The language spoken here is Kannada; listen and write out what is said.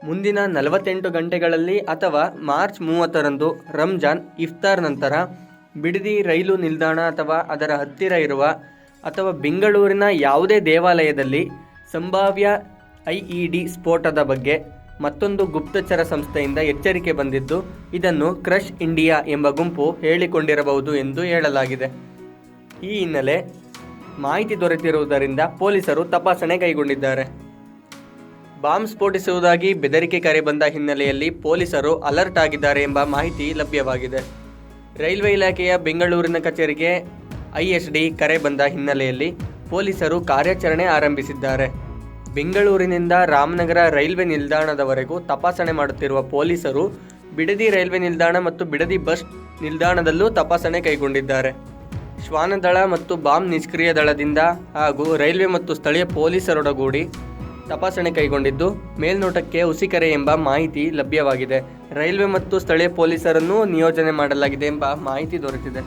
ಮುಂದಿನ 48 ಗಂಟೆಗಳಲ್ಲಿ ಅಥವಾ ಮಾರ್ಚ್ 30ರಂದು ರಂಜಾನ್ ಇಫ್ತಾರ್ ನಂತರ ಬಿಡದಿ ರೈಲು ನಿಲ್ದಾಣ ಅಥವಾ ಅದರ ಹತ್ತಿರ ಇರುವ ಅಥವಾ ಬೆಂಗಳೂರಿನ ಯಾವುದೇ ದೇವಾಲಯದಲ್ಲಿ ಸಂಭಾವ್ಯ ಐಇಡಿ ಸ್ಫೋಟದ ಬಗ್ಗೆ ಮತ್ತೊಂದು ಗುಪ್ತಚರ ಸಂಸ್ಥೆಯಿಂದ ಎಚ್ಚರಿಕೆ ಬಂದಿದ್ದು, ಇದನ್ನು ಕ್ರಶ್ ಇಂಡಿಯಾ ಎಂಬ ಗುಂಪು ಹೇಳಿಕೊಂಡಿರಬಹುದು ಎಂದು ಹೇಳಲಾಗಿದೆ. ಈ ಹಿನ್ನೆಲೆ ಮಾಹಿತಿ ದೊರೆತಿರುವುದರಿಂದ ಪೊಲೀಸರು ತಪಾಸಣೆ ಕೈಗೊಂಡಿದ್ದಾರೆ. ಬಾಂಬ್ ಸ್ಫೋಟಿಸುವುದಾಗಿ ಬೆದರಿಕೆ ಕರೆ ಬಂದ ಹಿನ್ನೆಲೆಯಲ್ಲಿ ಪೊಲೀಸರು ಅಲರ್ಟ್ ಆಗಿದ್ದಾರೆ ಎಂಬ ಮಾಹಿತಿ ಲಭ್ಯವಾಗಿದೆ. ರೈಲ್ವೆ ಇಲಾಖೆಯ ಬೆಂಗಳೂರಿನ ಕಚೇರಿಗೆ ಐಎಸ್ಡಿ ಕರೆ ಬಂದ ಹಿನ್ನೆಲೆಯಲ್ಲಿ ಪೊಲೀಸರು ಕಾರ್ಯಾಚರಣೆ ಆರಂಭಿಸಿದ್ದಾರೆ. ಬೆಂಗಳೂರಿನಿಂದ ರಾಮನಗರ ರೈಲ್ವೆ ನಿಲ್ದಾಣದವರೆಗೂ ತಪಾಸಣೆ ಮಾಡುತ್ತಿರುವ ಪೊಲೀಸರು ಬಿಡದಿ ರೈಲ್ವೆ ನಿಲ್ದಾಣ ಮತ್ತು ಬಿಡದಿ ಬಸ್ ನಿಲ್ದಾಣದಲ್ಲೂ ತಪಾಸಣೆ ಕೈಗೊಂಡಿದ್ದಾರೆ. ಶ್ವಾನದಳ ಮತ್ತು ಬಾಂಬ್ ನಿಷ್ಕ್ರಿಯ ದಳದಿಂದ ಹಾಗೂ ರೈಲ್ವೆ ಮತ್ತು ಸ್ಥಳೀಯ ಪೊಲೀಸರೊಡಗೂಡಿ ತಪಾಸಣೆ ಕೈಗೊಂಡಿದ್ದು, ಮೇಲ್ನೋಟಕ್ಕೆ ಹುಸಿಕರೆ ಎಂಬ ಮಾಹಿತಿ ಲಭ್ಯವಾಗಿದೆ. ರೈಲ್ವೆ ಮತ್ತು ಸ್ಥಳೀಯ ಪೊಲೀಸರನ್ನು ನಿಯೋಜನೆ ಮಾಡಲಾಗಿದೆ ಎಂಬ ಮಾಹಿತಿ ದೊರೆತಿದೆ.